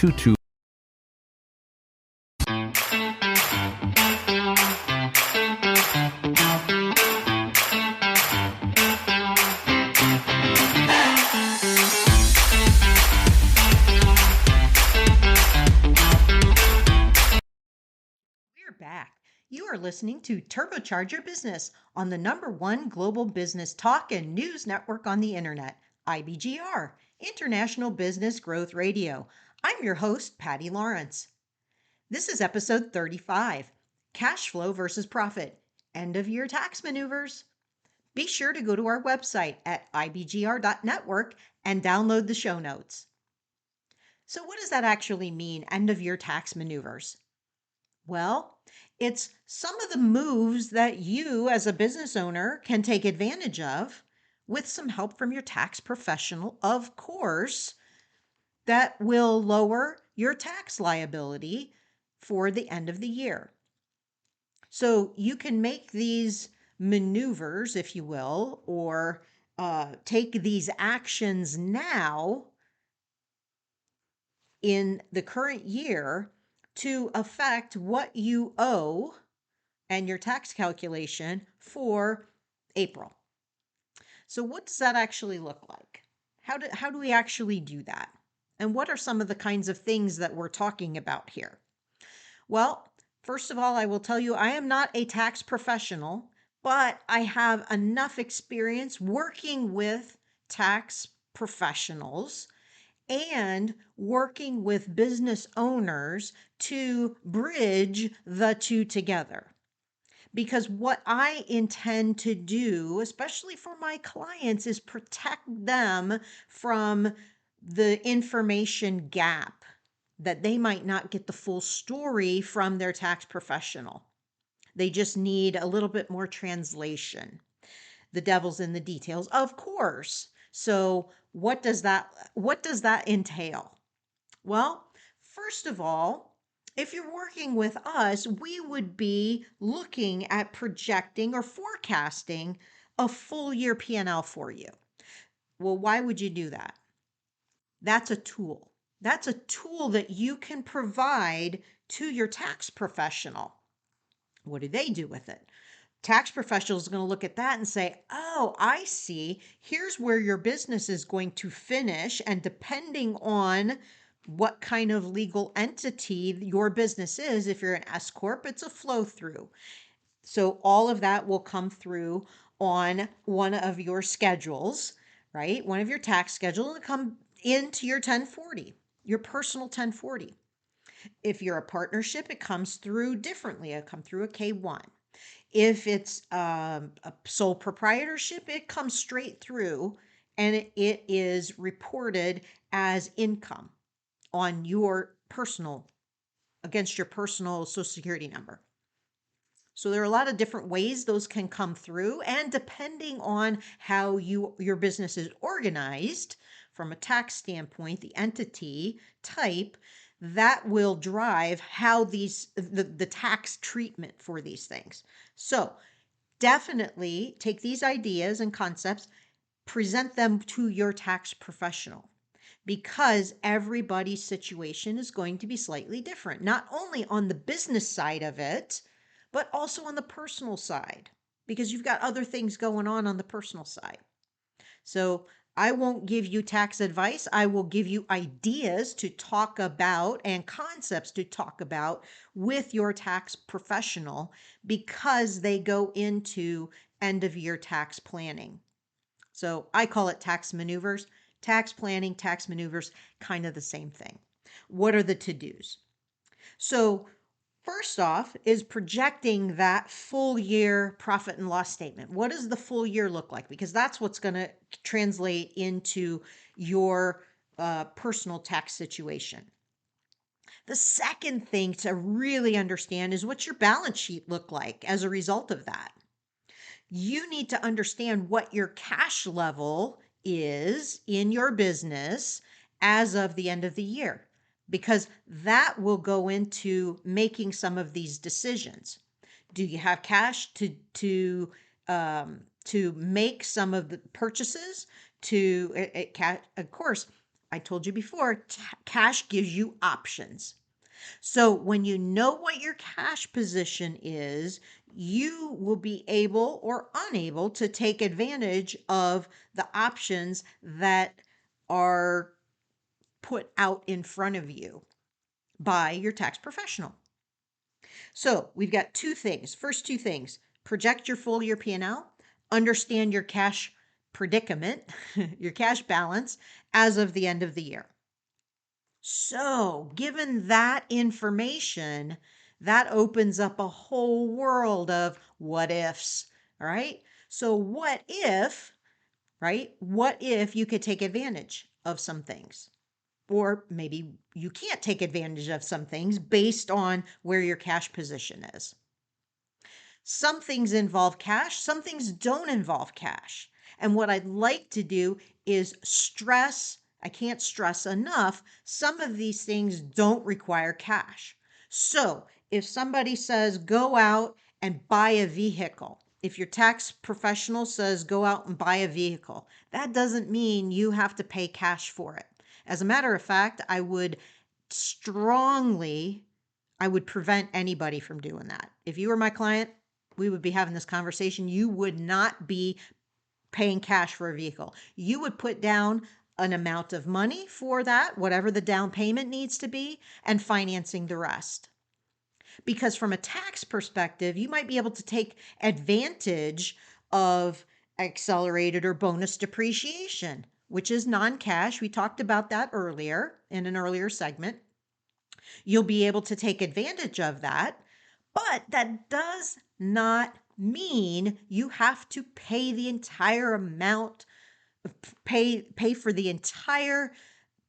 822. We're back. You are listening to TurboCharge Your Business on the #1 global business talk and news network on the internet, IBGR, International Business Growth Radio. I'm your host, Patty Lawrence. This is episode 35, Cash Flow versus Profit, End of Year Tax Maneuvers. Be sure to go to our website at ibgr.network and download the show notes. So what does that actually mean, end of year tax maneuvers? Well, it's some of the moves that you as a business owner can take advantage of with some help from your tax professional, of course, that will lower your tax liability for the end of the year. So you can make these maneuvers, if you will, or take these actions now in the current year to affect what you owe and your tax calculation for April. So what does that actually look like? How do we actually do that? And what are some of the kinds of things that we're talking about here? Well, first of all, I will tell you I am not a tax professional, but I have enough experience working with tax professionals and working with business owners to bridge the two together. Because what I intend to do, especially for my clients, is protect them from the information gap that they might not get the full story from their tax professional. They just need a little bit more translation. The devil's in the details, of course. So what does that entail? Well, first of all, if you're working with us, we would be looking at projecting or forecasting a full year P&L for you. Well, why would you do that? That's a tool. That's a tool that you can provide to your tax professional. What do they do with it? Tax professionals are going to look at that and say, oh, I see. Here's where your business is going to finish. And depending on what kind of legal entity your business is, if you're an S Corp, it's a flow through. So all of that will come through on one of your schedules, right? One of your tax schedules will come into your 1040, your personal 1040. If you're a partnership, it comes through differently. It comes through a K1. If it's a sole proprietorship, it comes straight through and it is reported as income on your personal, against your personal Social Security number. So there are a lot of different ways those can come through, and depending on how your business is organized from a tax standpoint, the entity type, that will drive how the tax treatment for these things. So definitely take these ideas and concepts, present them to your tax professional, because everybody's situation is going to be slightly different, not only on the business side of it, but also on the personal side, because you've got other things going on the personal side. So I won't give you tax advice. I will give you ideas to talk about and concepts to talk about with your tax professional, because they go into end of year tax planning. So I call it tax maneuvers. Tax planning, tax maneuvers, kind of the same thing. What are the to-dos? So first off is projecting that full year profit and loss statement. What does the full year look like? Because that's what's going to translate into your personal tax situation. The second thing to really understand is what's your balance sheet look like as a result of that. You need to understand what your cash level is in your business as of the end of the year, because that will go into making some of these decisions. Do you have cash to make some of the purchases? Of course, I told you before, cash gives you options. So when you know what your cash position is, you will be able or unable to take advantage of the options that are put out in front of you by your tax professional. So we've got two things. First two things: project your full year P&L, understand your cash predicament, your cash balance as of the end of the year. So, given that information, that opens up a whole world of what ifs. All right. So, what if, right? What if you could take advantage of some things? Or maybe you can't take advantage of some things based on where your cash position is. Some things involve cash, some things don't involve cash. And what I'd like to do is I can't stress enough, some of these things don't require cash. So if somebody says, go out and buy a vehicle, if your tax professional says, go out and buy a vehicle, that doesn't mean you have to pay cash for it. As a matter of fact, strongly, I would prevent anybody from doing that. If you were my client, we would be having this conversation. You would not be paying cash for a vehicle. You would put down an amount of money for that, whatever the down payment needs to be, and financing the rest. Because from a tax perspective, you might be able to take advantage of accelerated or bonus depreciation, which is non-cash. We talked about that earlier in an earlier segment. You'll be able to take advantage of that, but that does not mean you have to pay the entire amount, pay for the entire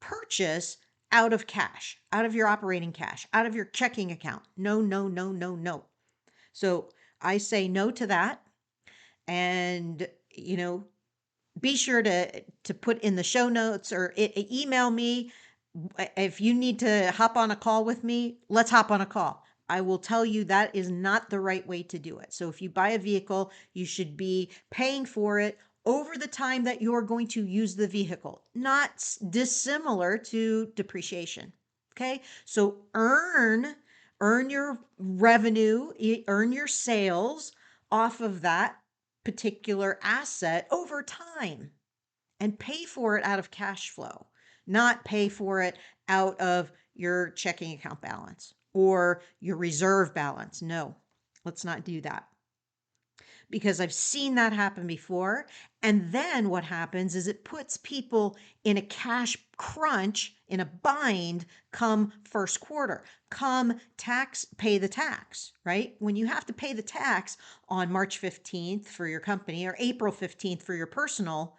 purchase out of cash, out of your operating cash, out of your checking account. No, no, no, no, no. So I say no to that. And, be sure to put in the show notes or email me. If you need to hop on a call with me, let's hop on a call. I will tell you that is not the right way to do it. So if you buy a vehicle, you should be paying for it over the time that you're going to use the vehicle, not dissimilar to depreciation. Okay? So earn your revenue, earn your sales off of that particular asset over time and pay for it out of cash flow, not pay for it out of your checking account balance or your reserve balance. No, let's not do that, because I've seen that happen before. And then what happens is it puts people in a cash crunch, in a bind come first quarter, come pay the tax, right? When you have to pay the tax on March 15th for your company or April 15th for your personal,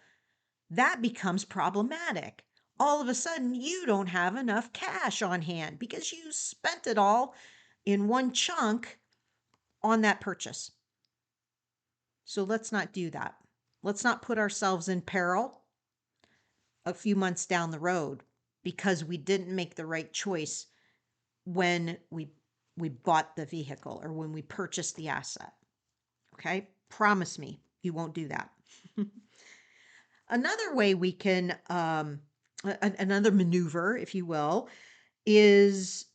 that becomes problematic. All of a sudden, you don't have enough cash on hand because you spent it all in one chunk on that purchase. So let's not do that. Let's not put ourselves in peril a few months down the road because we didn't make the right choice when we bought the vehicle or when we purchased the asset. Okay? Promise me you won't do that. Another way we can, another maneuver, if you will, is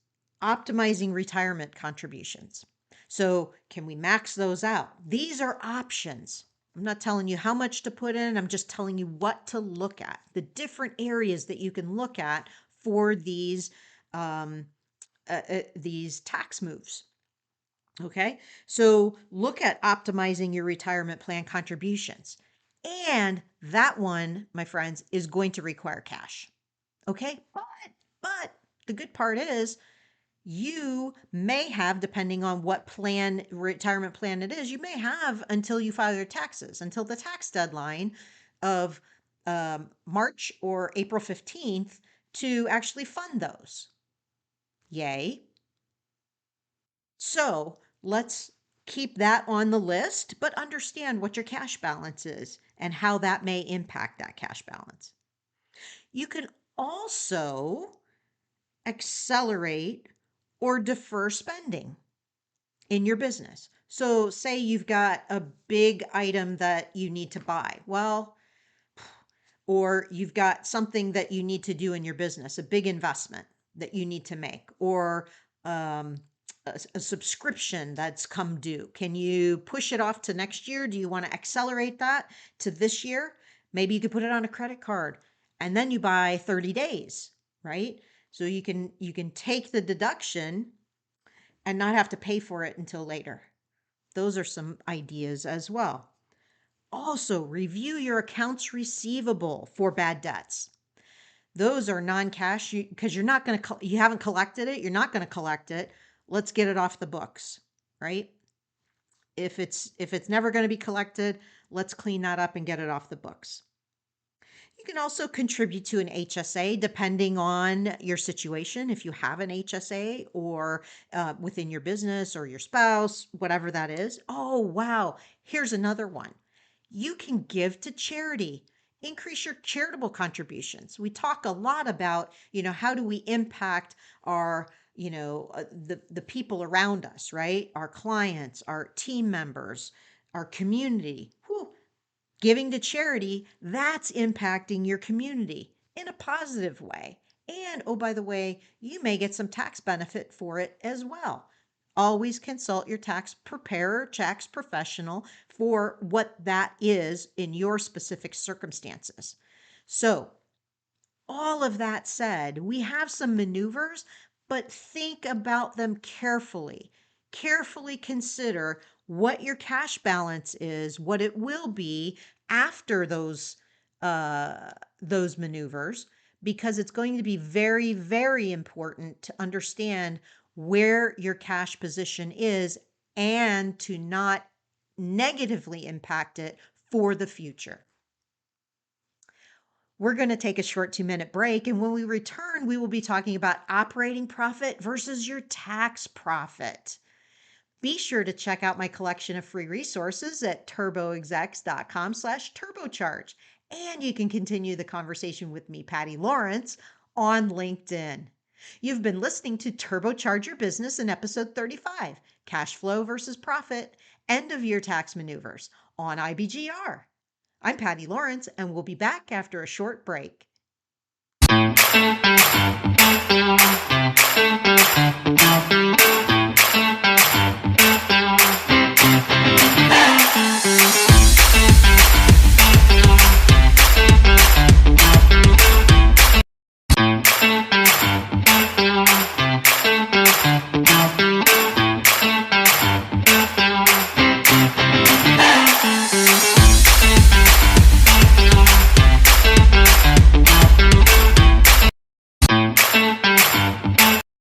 optimizing retirement contributions. So, can we max those out? These are options. I'm not telling you how much to put in, I'm just telling you what to look at, the different areas that you can look at for these tax moves. Okay, so look at optimizing your retirement plan contributions. And that one, my friends, is going to require cash. Okay, but the good part is you may have, depending on what retirement plan it is, you may have until you file your taxes, until the tax deadline of March or April 15th to actually fund those. Yay. So let's keep that on the list, but understand what your cash balance is and how that may impact that cash balance. You can also accelerate or defer spending in your business. So, say you've got a big item that you need to buy. Well, or you've got something that you need to do in your business, a big investment that you need to make, or um, a subscription that's come due. Can you push it off to next year? Do you want to accelerate that to this year? Maybe you could put it on a credit card and then you buy 30 days, right? So you can take the deduction and not have to pay for it until later. Those are some ideas as well. Also, review your accounts receivable for bad debts. Those are non-cash because you're not going to you haven't collected it, you're not going to collect it. Let's get it off the books, right? If it's never going to be collected, let's clean that up and get it off the books. You can also contribute to an HSA depending on your situation. If you have an HSA or within your business or your spouse, whatever that is. Oh, wow. Here's another one. You can give to charity. Increase your charitable contributions. We talk a lot about, how do we impact our, the people around us, right? Our clients, our team members, our community. Whew. Giving to charity, that's impacting your community in a positive way. And oh, by the way, you may get some tax benefit for it as well. Always consult your tax preparer, tax professional for what that is in your specific circumstances. So, all of that said, we have some maneuvers, but think about them carefully. Carefully consider what your cash balance is, what it will be after those maneuvers, because it's going to be very, very important to understand where your cash position is and to not negatively impact it for the future. We're going to take a short 2-minute break. And when we return, we will be talking about operating profit versus your tax profit. Be sure to check out my collection of free resources at turboexecs.com/turbocharge. And you can continue the conversation with me, Patty Lawrence, on LinkedIn. You've been listening to Turbocharge Your Business in episode 35, Cash Flow versus Profit, End of Year Tax Maneuvers on IBGR. I'm Patty Lawrence, and we'll be back after a short break.